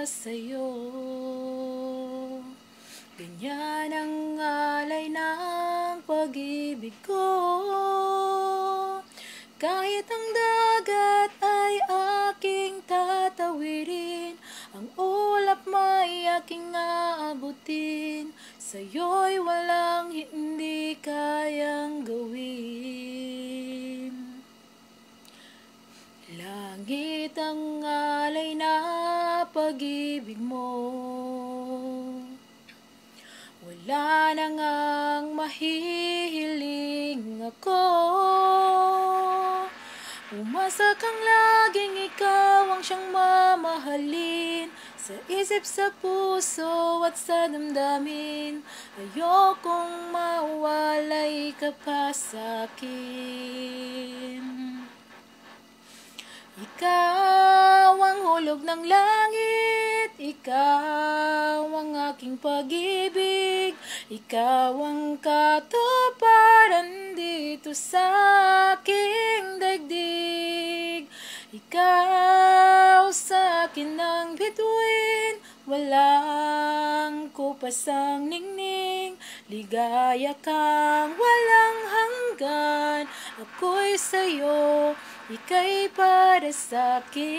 para sa'yo. Ganyan ang alay ng pag-ibig ko. Kahit ang dagat ay aking tatawirin, ang ulap may aking aabutin, sa'yo'y walang hindi kayang gawin. Langit ang alay na pag-ibig mo, wala na ngang mahihiling ako. Umasa kang laging ikaw ang siyang mamahalin, sa isip, sa puso at sa damdamin. Ayokong mawalay ka pa sa'kin. Ikaw ang hulog ng langit, ikaw ang aking pag-ibig, ikaw ang katuparan dito sa aking daigdig. Ikaw sa akin ang bituin, walang kupasang ningning, ligaya kang walang hanggan. Ako'y sa'yo, ika'y para sa'kin.